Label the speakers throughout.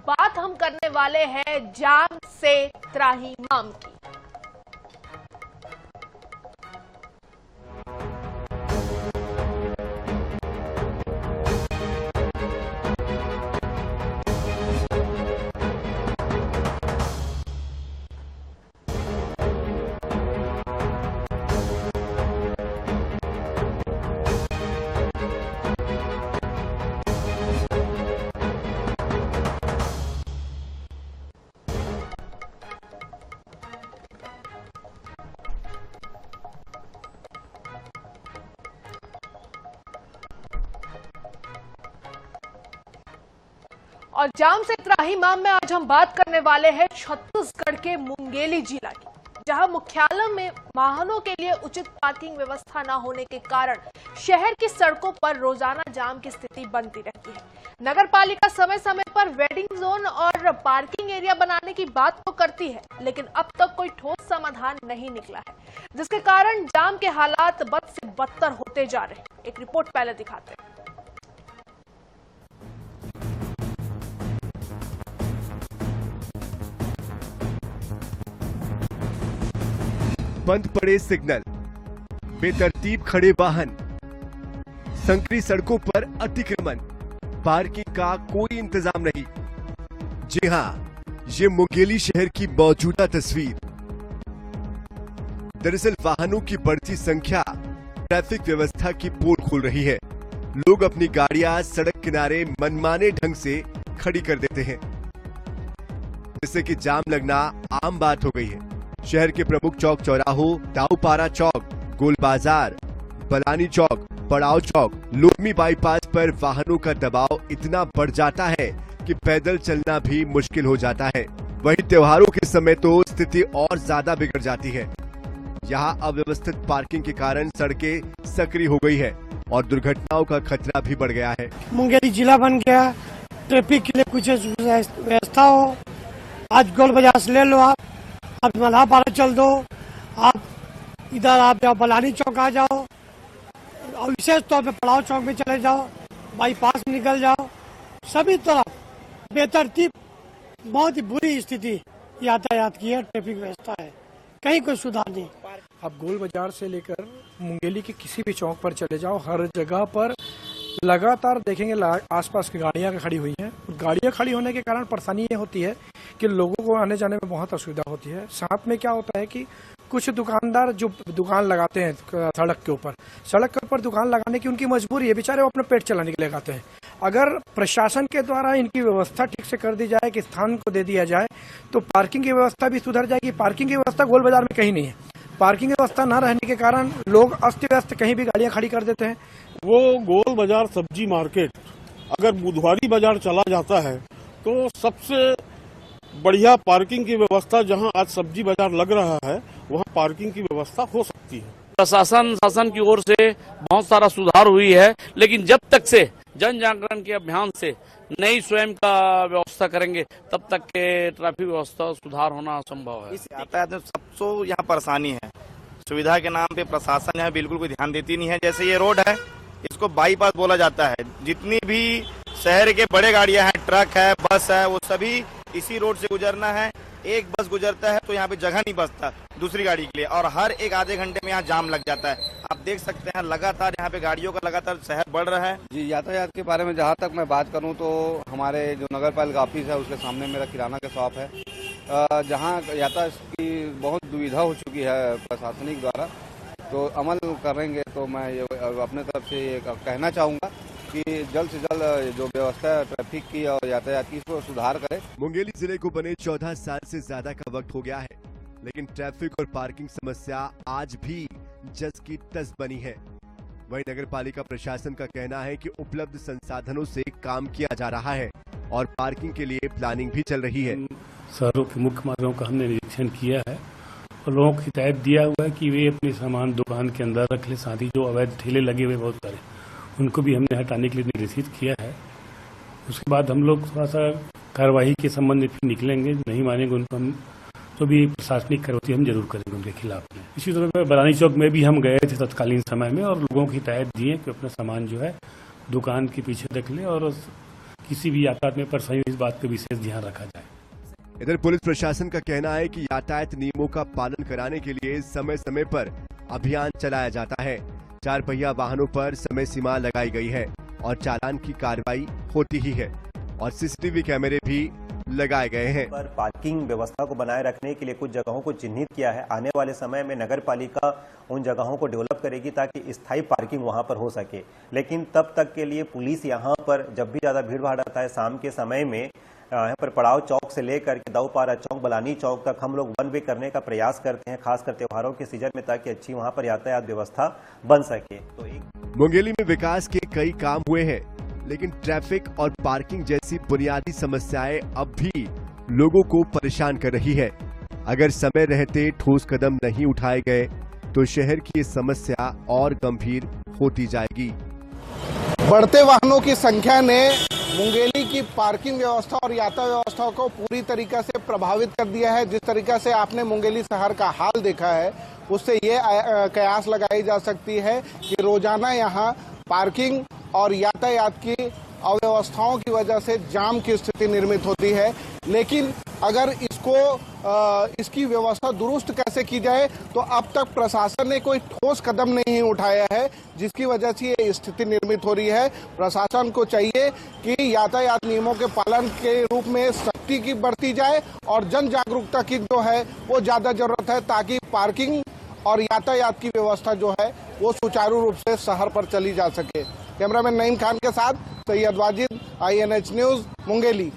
Speaker 1: बात हम करने वाले हैं जाम से त्राहिमाम की। और जाम से त्राहिमाम में आज हम बात करने वाले हैं छत्तीसगढ़ के मुंगेली जिला की, जहां मुख्यालय में वाहनों के लिए उचित पार्किंग व्यवस्था न होने के कारण शहर की सड़कों पर रोजाना जाम की स्थिति बनती रहती है। नगर पालिका समय समय पर वेटिंग जोन और पार्किंग एरिया बनाने की बात तो करती है, लेकिन अब तक कोई ठोस समाधान नहीं निकला है, जिसके कारण जाम के हालात बद से बदतर होते जा रहे हैं। एक रिपोर्ट पहले दिखाते हैं।
Speaker 2: बंद पड़े सिग्नल, बेतरतीब खड़े वाहन, संकरी सड़कों पर अतिक्रमण, पार्किंग का कोई इंतजाम नहीं। जी हां, ये मुंगेली शहर की मौजूदा तस्वीर। दरअसल वाहनों की बढ़ती संख्या ट्रैफिक व्यवस्था की पोल खोल रही है। लोग अपनी गाड़ियां सड़क किनारे मनमाने ढंग से खड़ी कर देते हैं, जिससे कि जाम लगना आम बात हो गई है। शहर के प्रमुख चौक चौराहों, दाऊपारा चौक, गोल बाजार, बलानी चौक, पड़ाव चौक, लोमी बाईपास पर वाहनों का दबाव इतना बढ़ जाता है कि पैदल चलना भी मुश्किल हो जाता है। वहीं त्योहारों के समय तो स्थिति और ज्यादा बिगड़ जाती है। यहाँ अव्यवस्थित पार्किंग के कारण सड़कें सकरी हो गई है और दुर्घटनाओं का खतरा भी बढ़ गया है।
Speaker 3: मुंगेली जिला बन गया, ट्रैफिक के लिए कुछ व्यवस्था हो। आज गोल बाजार से ले लो, आप मल्हापारा चल दो, आप इधर आप जाओ बलानी चौक आ जाओ, और विशेष तौर पे पड़ाव चौक में चले जाओ, बाईपास में निकल जाओ, सभी तरफ बेतरतीब बहुत ही बुरी स्थिति यातायात की है, ट्रैफिक व्यवस्था है, कहीं कोई सुधार नहीं।
Speaker 4: आप गोल बाजार से लेकर मुंगेली के किसी भी चौक पर चले जाओ, हर जगह पर लगातार देखेंगे आसपास की गाड़ियां खड़ी हुई हैं। गाड़ियां खड़ी होने के कारण परेशानी ये होती है कि लोगों को आने जाने में बहुत असुविधा होती है। साथ में क्या होता है कि कुछ दुकानदार जो दुकान लगाते हैं सड़क के ऊपर दुकान लगाने की उनकी मजबूरी है, बेचारे वो अपना पेट चलाने के लिए लगाते हैं। अगर प्रशासन के द्वारा इनकी व्यवस्था ठीक से कर दी जाए, कि स्थान को दे दिया जाए, तो पार्किंग की व्यवस्था भी सुधर जाएगी। पार्किंग की व्यवस्था गोल बाजार में कहीं नहीं है। पार्किंग की व्यवस्था न रहने के कारण लोग अस्त व्यस्त कहीं भी गाड़ियां खड़ी कर देते हैं।
Speaker 5: वो गोल बाजार सब्जी मार्केट अगर बुधवारी बाजार चला जाता है तो सबसे बढ़िया पार्किंग की व्यवस्था, जहां आज सब्जी बाजार लग रहा है वहां पार्किंग की व्यवस्था हो सकती है।
Speaker 6: शासन की ओर से बहुत सारा सुधार हुई है, लेकिन जब तक से जन जागरण के अभियान से नहीं स्वयं का व्यवस्था करेंगे तब तक के ट्रैफिक व्यवस्था सुधार होना असंभव है।
Speaker 7: इस यातायात में सबसे यहाँ परेशानी है, सुविधा के नाम पे प्रशासन यहाँ बिल्कुल कोई ध्यान देती नहीं है। जैसे ये रोड है, इसको बाईपास बोला जाता है। जितनी भी शहर के बड़े गाड़ियां हैं, ट्रक है, बस है, वो सभी इसी रोड से गुजरना है। एक बस गुजरता है तो यहाँ पे जगह नहीं बचता दूसरी गाड़ी के लिए, और हर एक आधे घंटे में यहाँ जाम लग जाता है। आप देख सकते हैं लगातार यहाँ पे गाड़ियों का लगातार शहर बढ़ रहा है।
Speaker 8: जी, यातायात के बारे में जहाँ तक मैं बात करूँ तो हमारे जो नगर पालिका ऑफिस है उसके सामने मेरा किराना का शॉप है, जहाँ यातायात की बहुत दुविधा हो चुकी है प्रशासनिक द्वारा। तो अमल करेंगे तो मैं अपने तरफ से ये कहना चाहूँगा कि जल्द से जल्द जो व्यवस्था है ट्रैफिक की और यातायात की, इसको सुधार करें।
Speaker 2: मुंगेली जिले को बने 14 साल से ज्यादा का वक्त हो गया है, लेकिन ट्रैफिक और पार्किंग समस्या आज भी जस की तस बनी है। वहीं नगर पालिका प्रशासन का कहना है कि उपलब्ध संसाधनों से काम किया जा रहा है और पार्किंग के लिए प्लानिंग भी चल रही है।
Speaker 9: शहरों के मुख्य मार्गों का हमने निरीक्षण किया है और लोगों को हिदायत दिया हुआ है कि वे अपने सामान दुकान के अंदर रख ले। साथ ही जो अवैध ठेले लगे हुए बहुत सारे, उनको भी हमने हटाने के लिए निर्देशित किया है। उसके बाद हम लोग थोड़ा सा कार्रवाई के संबंध में फिर निकलेंगे, नहीं मानेंगे उनको हम जो भी प्रशासनिक कार्रवाई हम जरूर करेंगे उनके खिलाफ में। इसी तरह बलानी चौक में भी हम गए थे तत्कालीन समय में और लोगों को हिदायत दिए कि अपना सामान जो है दुकान के पीछे रख ले और किसी भी यातायात में परेशानी इस बात का विशेष ध्यान रखा जाए।
Speaker 2: इधर पुलिस प्रशासन का कहना है कि यातायात नियमों का पालन कराने के लिए समय समय पर अभियान चलाया जाता है। 4 पहिया वाहनों पर समय सीमा लगाई गई है और चालान की कार्रवाई होती ही है और सीसीटीवी कैमरे भी लगाए गए हैं।
Speaker 10: पर पार्किंग व्यवस्था को बनाए रखने के लिए कुछ जगहों को चिन्हित किया है। आने वाले समय में नगर पालिका उन जगहों को डेवलप करेगी ताकि स्थायी पार्किंग वहां पर हो सके, लेकिन तब तक के लिए पुलिस यहां पर जब भी ज्यादा भीड़ भाड़ आता है शाम के समय में यहाँ पर पड़ाव चौक से लेकर के दाऊपारा चौक, बलानी चौक तक हम लोग वन वे करने का प्रयास करते हैं, खासकर त्योहारों के सीजन में, ताकि अच्छी वहां पर यातायात व्यवस्था बन सके। तो
Speaker 2: मुंगेली में विकास के कई काम हुए हैं, लेकिन ट्रैफिक और पार्किंग जैसी बुनियादी समस्याएं अब भी लोगों को परेशान कर रही है। अगर समय रहते ठोस कदम नहीं उठाए गए तो शहर की ये समस्या और गंभीर होती जाएगी।
Speaker 11: बढ़ते वाहनों की संख्या ने मुंगेली की पार्किंग व्यवस्था और यातायात व्यवस्था को पूरी तरीके से प्रभावित कर दिया है। जिस तरीके से आपने मुंगेली शहर का हाल देखा है, उससे ये कयास लगाई जा सकती है कि रोजाना यहाँ पार्किंग और यातायात की अव्यवस्थाओं की वजह से जाम की स्थिति निर्मित होती है। लेकिन अगर इसकी व्यवस्था दुरुस्त कैसे की जाए, तो अब तक प्रशासन ने कोई ठोस कदम नहीं उठाया है, जिसकी वजह से ये स्थिति निर्मित हो रही है। प्रशासन को चाहिए कि यातायात नियमों के पालन के रूप में सख्ती की बरती जाए और जन जागरूकता की जो है वो ज्यादा जरूरत है, ताकि पार्किंग और यातायात की व्यवस्था जो है वो सुचारू रूप से शहर पर चली जा सके। कैमरामैन नईम खान के साथ सैयद वाजिद, INH न्यूज, मुंगेली।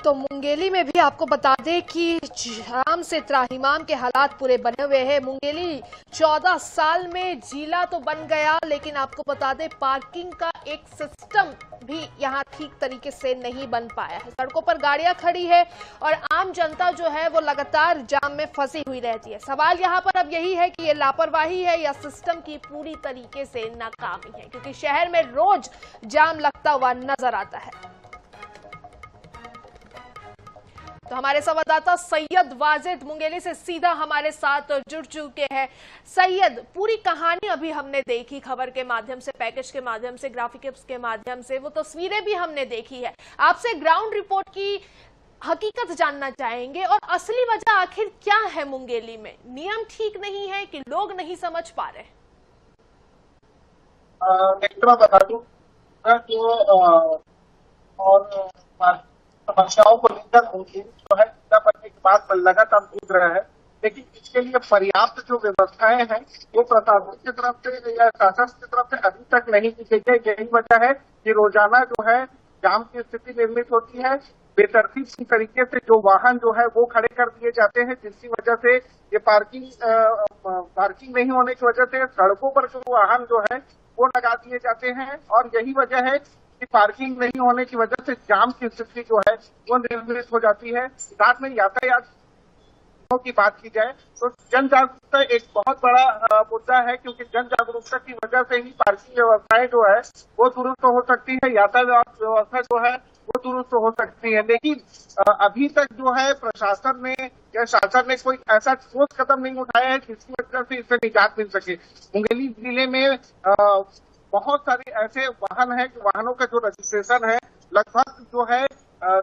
Speaker 1: तो मुंगेली में भी आपको बता दें कि जाम से त्राहिमाम के हालात पूरे बने हुए हैं। मुंगेली 14 साल में जिला तो बन गया, लेकिन आपको बता दें पार्किंग का एक सिस्टम भी यहाँ ठीक तरीके से नहीं बन पाया है। सड़कों पर गाड़ियां खड़ी है और आम जनता जो है वो लगातार जाम में फंसी हुई रहती है। सवाल यहाँ पर अब यही है कि ये लापरवाही है या सिस्टम की पूरी तरीके से नाकामी है, क्योंकि शहर में रोज जाम लगता हुआ नजर आता है। तो हमारे संवाददाता सैयद वाजिद मुंगेली से सीधा हमारे साथ जुड़ चुके हैं। सैयद, पूरी कहानी अभी हमने देखी, खबर के माध्यम से, पैकेज के माध्यम से, ग्राफिक्स के माध्यम से, वो तस्वीरें भी हमने देखी है। आपसे ग्राउंड रिपोर्ट की हकीकत जानना चाहेंगे और असली वजह आखिर क्या है मुंगेली में? नियम ठीक नहीं है कि लोग नहीं समझ पा रहे?
Speaker 12: मैं बता दूं और समस्याओं को लेकर जो है जिला बनने के बाद लगातार कूद रहा है, लेकिन इसके लिए पर्याप्त जो व्यवस्थाएं हैं वो प्रशासन की तरफ से या शासन की तरफ से अभी तक नहीं की गई। यही वजह है कि रोजाना जो है जाम की स्थिति निर्मित होती है। बेतरतीब तरीके से जो वाहन जो है वो खड़े कर दिए जाते हैं, जिसकी वजह से ये पार्किंग नहीं होने की वजह से सड़कों पर जो वाहन जो है वो लगा दिए जाते हैं और यही वजह है कि पार्किंग नहीं होने की वजह से जाम की स्थिति जो है वो निर्मित हो जाती है। साथ में यातायात की बात की जाए तो जन जागरूकता एक बहुत बड़ा मुद्दा है, क्योंकि जन जागरूकता की वजह से ही पार्किंग व्यवस्थाएं जो है वो दुरुस्त हो सकती है, यातायात व्यवस्था जो है वो दुरुस्त हो सकती है। लेकिन अभी तक जो है प्रशासन ने या शासन ने कोई ऐसा ठोस कदम नहीं उठाया है जिसकी वजह से इससे निजात मिल सके। मुंगेली जिले में बहुत सारे ऐसे वाहन है, वाहनों का जो रजिस्ट्रेशन है लगभग जो है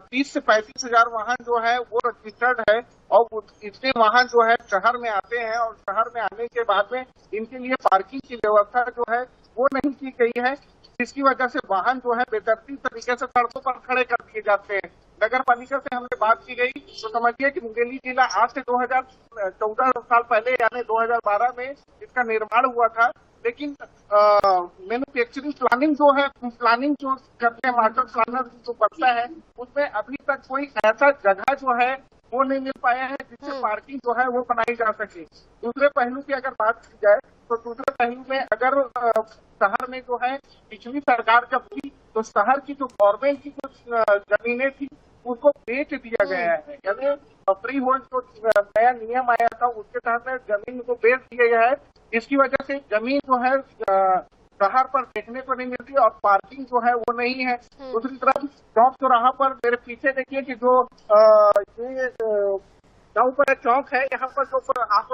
Speaker 12: 30 से 35 हजार वाहन जो है वो रजिस्टर्ड है और इतने वाहन जो है शहर में आते हैं और शहर में आने के बाद में इनके लिए पार्किंग की व्यवस्था जो है वो नहीं की गई है, जिसकी वजह से वाहन जो है बेतरतीब तरीके से सड़कों पर खड़े कर दिए जाते हैं। नगर पालिका से हमने बात की गई तो समझिए कि मुंगेली जिला आज से 2014 साल पहले यानी 2012 में इसका निर्माण हुआ था, लेकिन मैन्युफैक्चरिंग प्लानिंग जो करते हैं मास्टर प्लानर जो बनता है उसमें अभी तक कोई ऐसा जगह जो है वो नहीं मिल पाया है जिससे पार्किंग जो है वो बनाई जा सके। दूसरे पहलू की अगर बात की जाए तो दूसरे पहलू में अगर शहर में जो है पिछली सरकार जब थी तो शहर की जो गवर्नमेंट की जो जमीनें थी उसको बेच दिया गया है, यानी फ्री होल्ड जो नया नियम आया था उसके तहत जमीन को बेच दिया गया है। इसकी वजह से जमीन जो है शहर पर देखने को नहीं मिलती और पार्किंग जो है वो नहीं है। दूसरी तरफ चौक चौराहा पर मेरे पीछे देखिए कि जो ये गाँव पर चौक है, यहाँ पर जो आप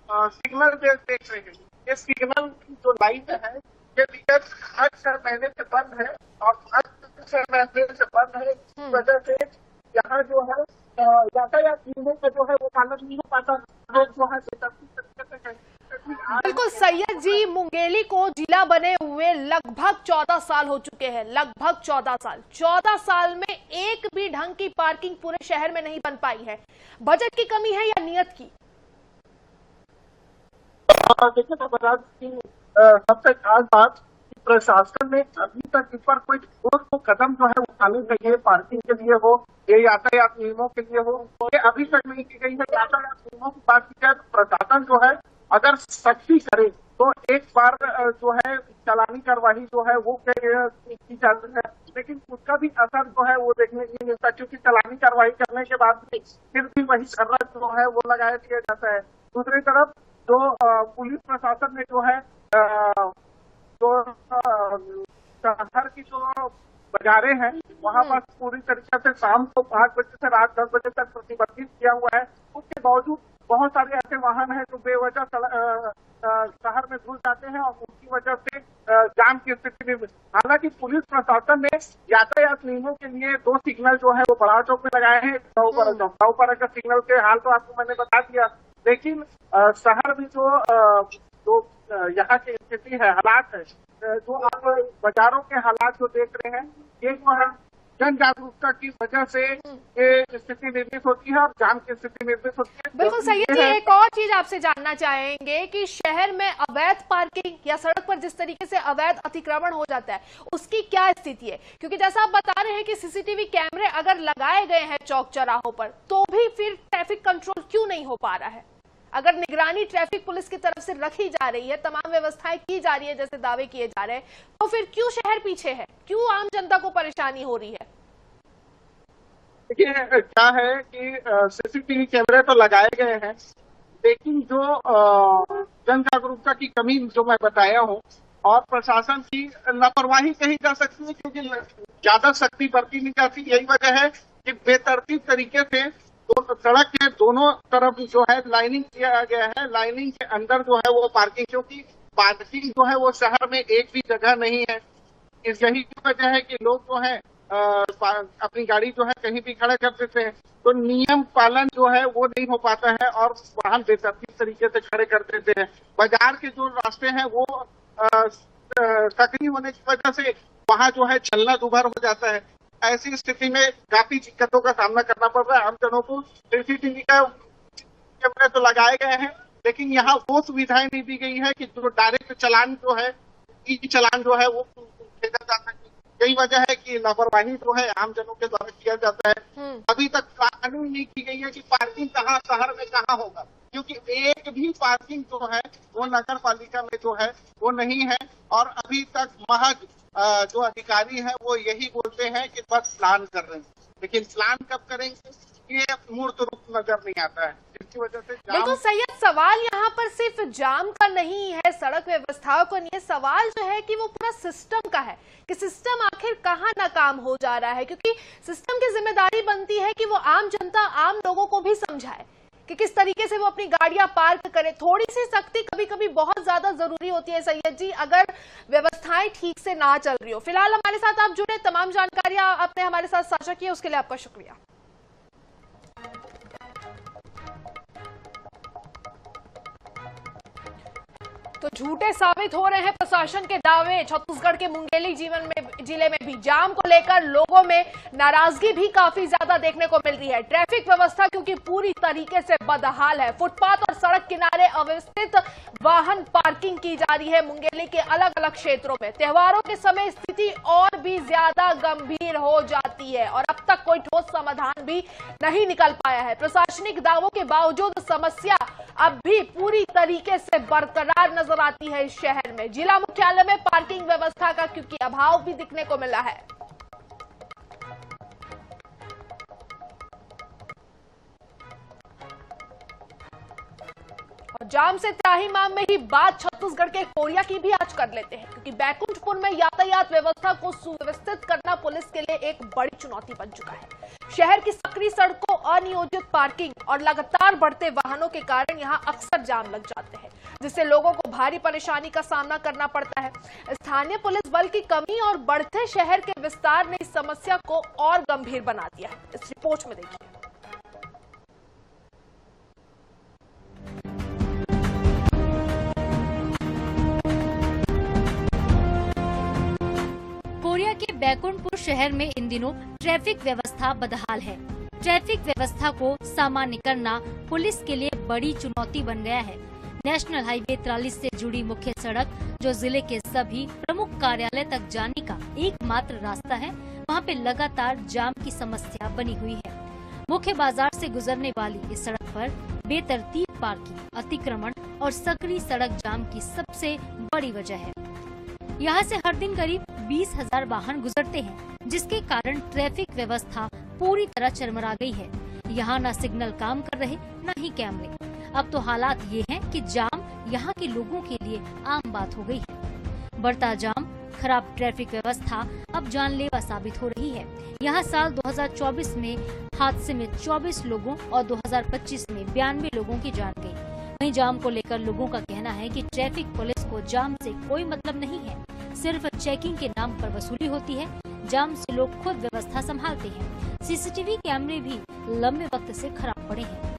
Speaker 12: सिग्नल देख रहे हैं, ये सिग्नल की जो लाइन है के लिए 6 महीने से बंद है और 6 महीने से बंद है। इस वजह से यहाँ जो है यातायात नियमों का जो है वो पालन नहीं हो पाता। लोग जो है बेतरतीब तरीके से
Speaker 1: बिल्कुल सैयद जी, मुंगेली को जिला बने हुए लगभग 14 साल हो चुके हैं, लगभग 14 साल। 14 साल में एक भी ढंग की पार्किंग पूरे शहर में नहीं बन पाई है। बजट की कमी है या नियत की?
Speaker 12: देखिए मैं बता दूं कि सबसे खास बात प्रशासन ने अभी तक इस पर कोई ठोस कदम जो है उठाने चाहिए, पार्किंग के लिए हो, ये यातायात नियमों के लिए हो, ये अभी तक नहीं की गई है। यातायात नियमों की बात की जाए तो प्रशासन जो है अगर सख्ती करे तो एक बार जो है चालानी कार्रवाई जो है वो की जाती है, लेकिन उसका भी असर जो है वो देखने को नहीं मिलता, क्योंकि चालानी कार्रवाई करने के बाद फिर भी वही कर्रा जो है वो लगाया दिया जाता है। दूसरी तरफ जो पुलिस प्रशासन ने जो है जो शहर की जो बाजारें हैं वहाँ पर पूरी तरीके से शाम को 5 बजे से रात 10 बजे तक प्रतिबंधित किया हुआ है। उसके बावजूद बहुत सारे ऐसे वाहन हैं जो बेवजह शहर में घुस जाते हैं और उसकी वजह से जाम की स्थिति में। हालांकि पुलिस प्रशासन ने यातायात नियमों के लिए 2 सिग्नल जो है वो बड़ा चौक में लगाए हैं। गाँव पर का सिग्नल के हाल तो आपको मैंने बता दिया, लेकिन शहर में जो यहाँ की स्थिति है, हालात है, जो आप बाजारों के हालात जो देख रहे हैं, ये जो है जन जागरूकता की वजह से ये स्थिति निर्मित होती है और जाम की स्थिति निर्मित होती है।
Speaker 1: बिल्कुल सैयद जी, एक और चीज आपसे जानना चाहेंगे कि शहर में अवैध पार्किंग या सड़क पर जिस तरीके से अवैध अतिक्रमण हो जाता है उसकी क्या स्थिति है? क्योंकि जैसा आप बता रहे हैं कि सीसीटीवी कैमरे अगर लगाए गए हैं चौक चौराहों पर तो भी फिर ट्रैफिक कंट्रोल क्यों नहीं हो पा रहा है? अगर निगरानी ट्रैफिक पुलिस की तरफ से रखी जा रही है, तमाम व्यवस्थाएं की जा रही है जैसे दावे किए जा रहे हैं, तो फिर क्यों शहर पीछे है? क्यों आम जनता को परेशानी हो रही है?
Speaker 12: देखिए क्या है कि सीसीटीवी कैमरे तो लगाए गए हैं, लेकिन जो जन जागरूकता की कमी जो मैं बताया हूँ और प्रशासन की लापरवाही कही जा सकती है, क्योंकि ज्यादा सख्ती बरती नहीं जाती। यही वजह है कि बेतरतीब तरीके से सड़क के दोनों तरफ जो है लाइनिंग किया गया है। लाइनिंग के अंदर जो है वो पार्किंग, क्योंकि पार्किंग जो है वो शहर में एक भी जगह नहीं है। यही वजह है कि लोग जो है अपनी गाड़ी जो है कहीं भी खड़ा कर देते हैं, तो नियम पालन जो है वो नहीं हो पाता है और वाहन बेतरतीब तरीके से खड़े कर देते हैं। बाजार के जो रास्ते हैं वो सकरी होने की वजह से वहाँ जो है चलना दुभर हो जाता है। ऐसी स्थिति में काफी दिक्कतों का सामना करना पड़ रहा है आम जनों को। सीसीटीवी का कैमरे तो लगाए गए हैं, लेकिन यहाँ वो सुविधाएं नहीं दी गई है कि जो डायरेक्ट चालान जो है, ई चालान जो है वो भेजा जा सके। यही वजह है कि लापरवाही जो है आम जनों के द्वारा किया जाता है। अभी तक कानून नहीं की गई है कि पार्किंग कहाँ शहर में कहाँ होगा, क्योंकि एक भी पार्किंग जो है वो नगर पालिका में जो है वो नहीं है। और अभी तक महज जो अधिकारी हैं वो यही बोलते हैं कि बस प्लान कर रहे हैं, लेकिन प्लान कब करेंगे ये मूर्त रूप नजर नहीं आता है, जिसकी वजह से
Speaker 1: बिल्कुल सैयद, सवाल यहाँ पर सिर्फ जाम का नहीं है, सड़क व्यवस्थाओं का नहीं है, सवाल जो है कि वो पूरा सिस्टम का है कि सिस्टम आखिर कहाँ नाकाम हो जा रहा है। क्योंकि सिस्टम की जिम्मेदारी बनती है कि वो आम जनता, आम लोगों को भी समझाए कि किस तरीके से वो अपनी गाड़ियां पार्क करे। थोड़ी सी सख्ती कभी कभी बहुत ज्यादा जरूरी होती है सैयद जी, अगर व्यवस्थाएं ठीक से ना चल रही हो। फिलहाल हमारे साथ आप जुड़े, तमाम जानकारियां आपने हमारे साथ साझा की, उसके लिए आपका शुक्रिया। तो झूठे साबित हो रहे हैं प्रशासन के दावे। छत्तीसगढ़ के मुंगेली जिले में भी जाम को लेकर लोगों में नाराजगी भी काफी ज्यादा देखने को मिल रही है। ट्रैफिक व्यवस्था क्योंकि पूरी तरीके से बदहाल है, फुटपाथ और सड़क किनारे अव्यवस्थित वाहन पार्किंग की जा रही है मुंगेली के अलग अलग क्षेत्रों में। त्योहारों के समय स्थिति और भी ज्यादा गंभीर हो जाती है और अब तक कोई ठोस समाधान भी नहीं निकल पाया है। प्रशासनिक दावों के बावजूद समस्या अब भी पूरी तरीके से बरकरार नजर आती है इस शहर में। जिला मुख्यालय में पार्किंग व्यवस्था का क्योंकि अभाव भी दिखने को मिला है। और जाम से त्राहिमाम में ही बात छत्तीसगढ़ के कोरिया की भी आज कर लेते हैं, क्योंकि बैकुंठपुर में यातायात व्यवस्था को सुव्यवस्थित करना पुलिस के लिए एक बड़ी चुनौती बन चुका है। शहर की सकरी सड़कों, अनियोजित पार्किंग और लगातार बढ़ते वाहनों के कारण यहां अक्सर जाम लग जाते हैं, जिससे लोगों को भारी परेशानी का सामना करना पड़ता है। स्थानीय पुलिस बल की कमी और बढ़ते शहर के विस्तार ने इस समस्या को और गंभीर बना दिया है। इस रिपोर्ट में देखिए।
Speaker 13: कोरिया के बैकुंठपुर शहर में इन दिनों ट्रैफिक व्यवस्था बदहाल है। ट्रैफिक व्यवस्था को सामान्य करना पुलिस के लिए बड़ी चुनौती बन गया है। नेशनल हाईवे 43 से जुड़ी मुख्य सड़क, जो जिले के सभी प्रमुख कार्यालय तक जाने का एकमात्र रास्ता है, वहां पे लगातार जाम की समस्या बनी हुई है। मुख्य बाजार से गुजरने वाली इस सड़क पर बेतरतीब पार्किंग, अतिक्रमण और सकरी सड़क जाम की सबसे बड़ी वजह है। यहाँ से हर दिन करीब 20,000 वाहन गुजरते हैं, जिसके कारण ट्रैफिक व्यवस्था पूरी तरह चरमरा गई है। यहाँ न सिग्नल काम कर रहे, न ही कैमरे। अब तो हालात ये हैं कि जाम यहाँ के लोगों के लिए आम बात हो गई है। बढ़ता जाम, खराब ट्रैफिक व्यवस्था अब जानलेवा साबित हो रही है। यहाँ साल 2024 में हादसे में 24 लोगों और 2025 में 92 लोगों की जान गई। वहीं जाम को लेकर लोगों का कहना है कि ट्रैफिक पुलिस को जाम से कोई मतलब नहीं है, सिर्फ चेकिंग के नाम पर वसूली होती है। जाम से लोग खुद व्यवस्था संभालते हैं। सीसीटीवी कैमरे भी लंबे वक्त से खराब पड़े हैं।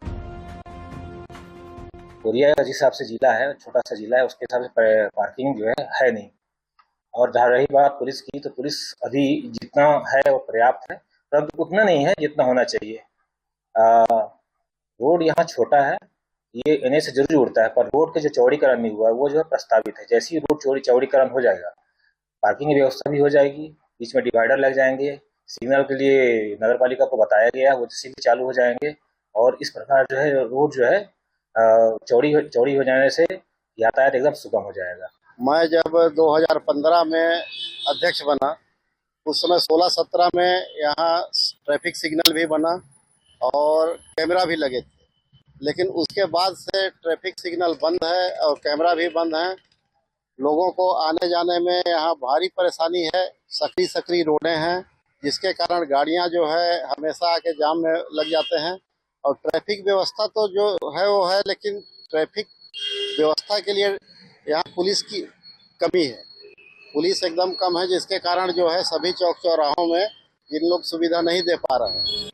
Speaker 14: कोरिया जिस हिसाब से जिला है, छोटा सा जिला है, उसके हिसाब से पार्किंग जो है नहीं। और जहाँ रही बात पुलिस की, तो पुलिस अभी जितना है वो पर्याप्त है, परंतु उतना नहीं है जितना होना चाहिए। रोड यहाँ छोटा है, ये एनए से जरूर उड़ता है, पर रोड के जो चौड़ीकरण नहीं हुआ है वो जो है प्रस्तावित है। जैसे ही रोड चौड़ीकरण हो जाएगा, पार्किंग की व्यवस्था भी हो जाएगी, बीच में डिवाइडर लग जाएंगे, सिग्नल के लिए नगर पालिका को बताया गया है, वो जैसे भी चालू हो जाएंगे, और इस प्रकार जो है रोड जो है चौड़ी हो जाने से यातायात एकदम सुगम हो जाएगा।
Speaker 15: मैं जब 2015 में अध्यक्ष बना, उस समय 16-17 में यहाँ ट्रैफिक सिग्नल भी बना और कैमरा भी लगे थे, लेकिन उसके बाद से ट्रैफिक सिग्नल बंद है और कैमरा भी बंद है। लोगों को आने जाने में यहाँ भारी परेशानी है। सकरी रोडें हैं, जिसके कारण गाड़ियाँ जो है हमेशा आके जाम में लग जाते हैं। और ट्रैफिक व्यवस्था तो जो है वो है, लेकिन ट्रैफिक व्यवस्था के लिए यहाँ पुलिस की कमी है। पुलिस एकदम कम है, जिसके कारण जो है सभी चौक चौराहों में इन लोग सुविधा नहीं दे पा रहे हैं।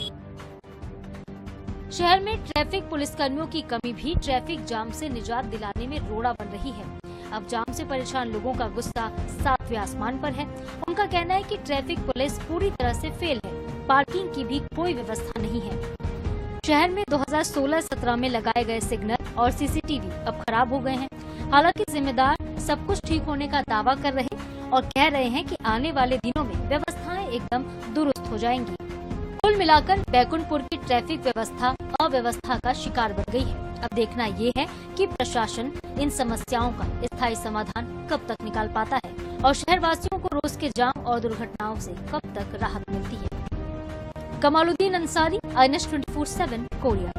Speaker 13: शहर में ट्रैफिक पुलिसकर्मियों की कमी भी ट्रैफिक जाम से निजात दिलाने में रोड़ा बन रही है। अब जाम से परेशान लोगों का गुस्सा 7वें आसमान पर है। उनका कहना है कि ट्रैफिक पुलिस पूरी तरह से फेल है, पार्किंग की भी कोई व्यवस्था नहीं है। शहर में 2016-17 में लगाए गए सिग्नल और सीसीटीवी अब खराब हो गए हैं। हालांकि जिम्मेदार सब कुछ ठीक होने का दावा कर रहे और कह रहे हैं कि आने वाले दिनों में व्यवस्थाएं एकदम दुरुस्त हो जाएंगी। कुल मिलाकर बैकुंठपुर की ट्रैफिक व्यवस्था अव्यवस्था का शिकार बन गई है। अब देखना ये है कि प्रशासन इन समस्याओं का स्थायी समाधान कब तक निकाल पाता है और शहरवासियों को रोज के जाम और दुर्घटनाओं से कब तक राहत मिलती है। Kamaluddin Ansari, INS 24/7, Korea.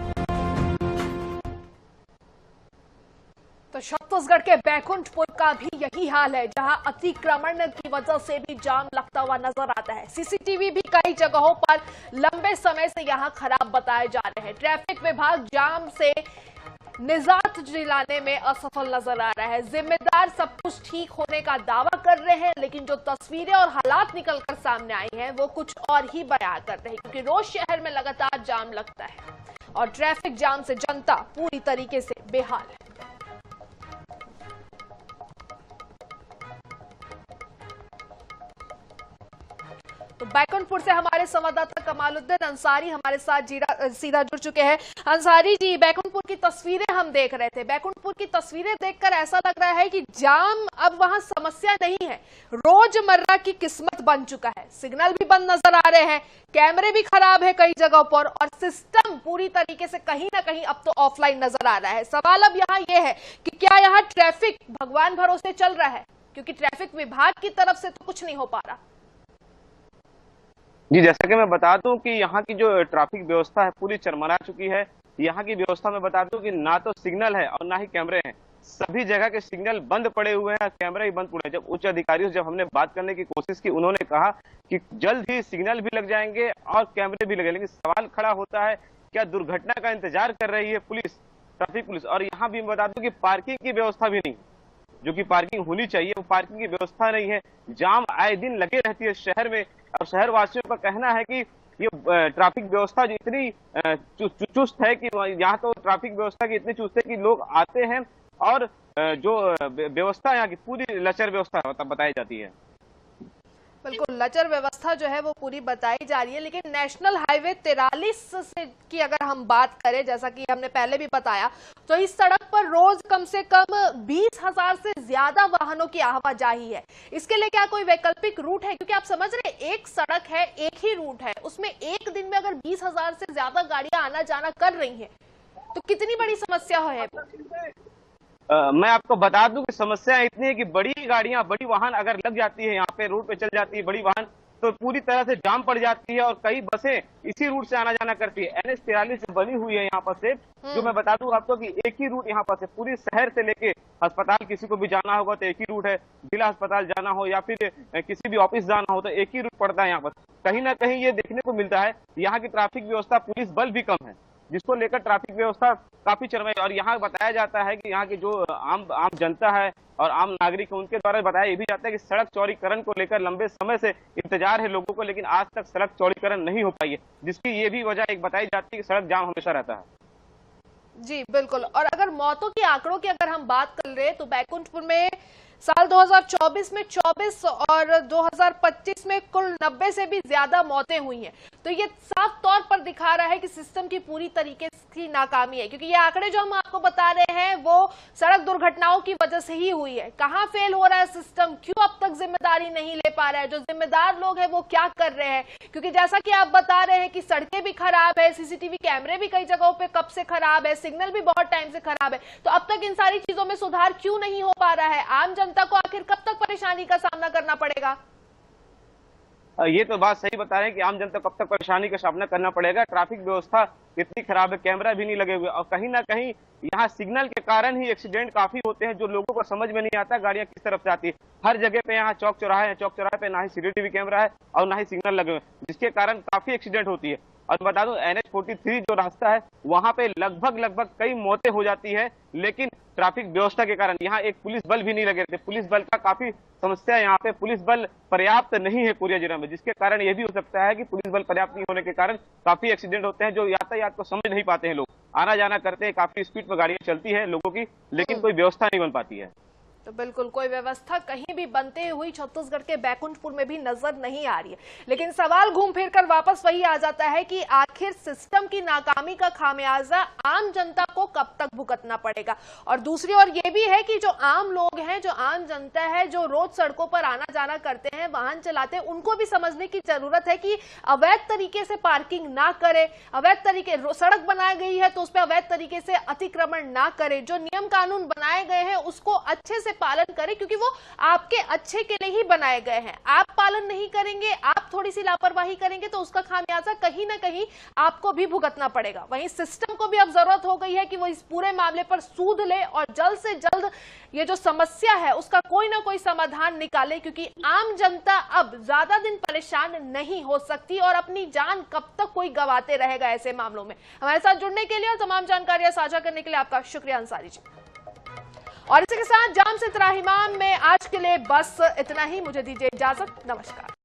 Speaker 1: तो छत्तीसगढ़ के बैकुंठपुर का भी यही हाल है, जहां अतिक्रमण की वजह से भी जाम लगता हुआ नजर आता है। सीसीटीवी भी कई जगहों पर लंबे समय से यहां खराब बताए जा रहे हैं। ट्रैफिक विभाग जाम से निजात दिलाने में असफल नजर आ रहा है। जिम्मेदार सब कुछ ठीक होने का दावा कर रहे हैं, लेकिन जो तस्वीरें और हालात निकलकर सामने आई हैं वो कुछ और ही बयां करते हैं, क्योंकि रोज शहर में लगातार जाम लगता है और ट्रैफिक जाम से जनता पूरी तरीके से बेहाल है। तो बैकुंठपुर से हमारे संवाददाता कमालुद्दीन अंसारी हमारे साथ सीधा जुड़ चुके हैं। अंसारी जी, बैकुंठपुर की तस्वीरें हम देख रहे थे। बैकुंठपुर की तस्वीरें देखकर ऐसा लग रहा है कि जाम अब वहां समस्या नहीं है, रोजमर्रा की किस्मत बन चुका है। सिग्नल भी बंद नजर आ रहे हैं, कैमरे भी खराब है कई जगहों पर और सिस्टम पूरी तरीके से कहीं ना कहीं अब तो ऑफलाइन नजर आ रहा है। सवाल अब यहाँ ये है कि क्या यहाँ ट्रैफिक भगवान भरोसे चल रहा है, क्योंकि ट्रैफिक विभाग की तरफ से तो कुछ नहीं हो पा रहा।
Speaker 16: जी, जैसा कि मैं बता दूं कि यहाँ की जो ट्रैफिक व्यवस्था है पूरी चरमरा चुकी है। यहाँ की व्यवस्था में बता दूं कि ना तो सिग्नल है और ना ही कैमरे हैं। सभी जगह के सिग्नल बंद पड़े हुए हैं, कैमरे ही बंद पड़े हैं। जब उच्च अधिकारियों से जब हमने बात करने की कोशिश की, उन्होंने कहा कि जल्द ही सिग्नल भी लग जाएंगे और कैमरे भी लगेंगे। लेकिन सवाल खड़ा होता है, क्या दुर्घटना का इंतजार कर रही है पुलिस, ट्रैफिक पुलिस? और यहाँ भी मैं बता दूं कि पार्किंग की व्यवस्था भी नहीं, जो कि पार्किंग होनी चाहिए वो पार्किंग की व्यवस्था नहीं है। जाम आए दिन लगे रहती है शहर में, और शहर वासियों का कहना है कि ये ट्रैफिक व्यवस्था जो इतनी चुस्त है कि यहाँ तो ट्रैफिक व्यवस्था की इतनी चुस्त है कि लोग आते हैं और जो व्यवस्था यहाँ की पूरी लचर व्यवस्था बताई जाती है।
Speaker 1: बिल्कुल लचर व्यवस्था जो है वो पूरी बताई जा रही है। लेकिन नेशनल हाईवे 43 से की अगर हम बात करें, जैसा कि हमने पहले भी बताया, तो इस सड़क पर रोज कम से कम 20,000 से ज्यादा वाहनों की आवाजाही है। इसके लिए क्या कोई वैकल्पिक रूट है? क्योंकि आप समझ रहे हैं, एक सड़क है, एक ही रूट है, उसमें एक दिन में अगर 20,000 से ज्यादा गाड़ियां आना जाना कर रही हैं, तो कितनी बड़ी समस्या है वो?
Speaker 16: मैं आपको बता दूं कि समस्या इतनी है कि बड़ी गाड़ियां, बड़ी वाहन अगर लग जाती है, यहाँ पे रोड पे चल जाती है बड़ी वाहन, तो पूरी तरह से जाम पड़ जाती है और कई बसें इसी रूट से आना जाना करती है। NH 43 जो बनी हुई है यहाँ पर से, जो मैं बता दूं आपको कि एक ही रूट यहाँ पर से पूरी शहर से लेके अस्पताल किसी को भी जाना होगा तो एक ही रूट है, जिला अस्पताल जाना हो या फिर किसी भी ऑफिस जाना हो तो एक ही रूट पड़ता है यहाँ पर। कहीं ना कहीं ये देखने को मिलता है यहाँ की ट्रैफिक व्यवस्था, पुलिस बल भी कम है, जिसको लेकर ट्रैफिक व्यवस्था काफी चरमराई। और यहाँ बताया जाता है कि यहाँ की जो आम जनता है और आम नागरिक है, उनके द्वारा बताया ये भी जाता है कि सड़क चौड़ीकरण को लेकर लंबे समय से इंतजार है लोगों को, लेकिन आज तक सड़क चौड़ीकरण नहीं हो पाई है, जिसकी ये भी वजह एक बताई जाती है कि सड़क जाम हमेशा रहता है।
Speaker 1: जी बिल्कुल। और अगर मौतों के आंकड़ों की अगर हम बात कर रहे हैं तो बैकुंठपुर में साल 2024 में 24 और 2025 में कुल 90 से भी ज्यादा मौतें हुई हैं। तो ये साफ तौर पर दिखा रहा है कि सिस्टम की पूरी तरीके से नाकामी है, क्योंकि ये आंकड़े जो हम आपको बता रहे हैं वो सड़क दुर्घटनाओं की वजह से ही हुई है। कहां फेल हो रहा है सिस्टम, क्यों अब तक जिम्मेदारी नहीं ले पा रहा है, जो जिम्मेदार लोग हैं वो क्या कर रहे हैं? क्योंकि जैसा कि आप बता रहे हैं कि सड़कें भी खराब है, सीसीटीवी कैमरे भी कई जगहों पे कब से खराब है, सिग्नल भी बहुत टाइम से खराब है, तो अब तक इन सारी चीजों में सुधार क्यों नहीं हो पा रहा है? आम जनता को आखिर कब तक परेशानी का सामना करना पड़ेगा?
Speaker 16: ये तो बात सही बता रहे हैं कि आम जनता कब तक परेशानी का सामना करना पड़ेगा। ट्रैफिक व्यवस्था इतनी खराब है, कैमरा भी नहीं लगे हुए, और कहीं ना कहीं यहाँ सिग्नल के कारण ही एक्सीडेंट काफी होते हैं, जो लोगों को समझ में नहीं आता गाड़ियां किस तरफ से आती है। हर जगह पे यहाँ चौक चौराहे हैं, चौक चौराहे पे ना ही सीसीटीवी कैमरा है और ना ही सिग्नल लगे हुए, जिसके कारण काफी एक्सीडेंट होती है। और बता दूं NH 43 जो रास्ता है वहां पे लगभग कई मौतें हो जाती है, लेकिन ट्रैफिक व्यवस्था के कारण यहाँ एक पुलिस बल भी नहीं लगे रहते। पुलिस बल का काफी समस्या है यहाँ पे, पुलिस बल पर्याप्त नहीं है कोरिया जिला में, जिसके कारण ये भी हो सकता है कि पुलिस बल पर्याप्त नहीं होने के कारण काफी एक्सीडेंट होते हैं, जो यातायात को समझ नहीं पाते हैं लोग, आना जाना करते हैं, काफी स्पीड पर गाड़ियां चलती है लोगों की, लेकिन कोई व्यवस्था नहीं बन पाती है।
Speaker 1: तो बिल्कुल कोई व्यवस्था कहीं भी बनते हुई छत्तीसगढ़ के बैकुंठपुर में भी नजर नहीं आ रही है। लेकिन सवाल घूम फिर कर वापस वही आ जाता है कि आखिर सिस्टम की नाकामी का खामियाजा आम जनता को कब तक भुगतना पड़ेगा? और दूसरी ओर ये भी है कि जो आम लोग हैं, जो आम जनता है, जो रोज सड़कों पर आना जाना करते हैं, वाहन चलाते हैं, उनको भी समझने की जरूरत है कि अवैध तरीके से पार्किंग ना करे, अवैध तरीके सड़क बनाई गई है तो उस पर अवैध तरीके से अतिक्रमण ना करे, जो नियम कानून बनाए गए हैं उसको अच्छे से पालन करें, क्योंकि वो आपके अच्छे के लिए ही बनाए गए हैं। आप पालन नहीं करेंगे, आप थोड़ी सी लापरवाही करेंगे तो उसका खामियाजा कहीं ना कहीं आपको भी भुगतना पड़ेगा। वहीं सिस्टम को भी अब जरूरत हो गई है कि वो इस पूरे मामले पर सूद ले और जल्द से जल्द ये जो समस्या है उसका कोई ना कोई समाधान निकाले, क्योंकि आम जनता अब ज्यादा दिन परेशान नहीं हो सकती और अपनी जान कब तक कोई गवाते रहेगा ऐसे मामलों में। हमारे साथ जुड़ने के लिए और तमाम जानकारियां साझा करने के लिए आपका शुक्रिया अंसारी जी। और इसी के साथ जाम से त्राहिमाम में आज के लिए बस इतना ही। मुझे दीजिए इजाजत, नमस्कार।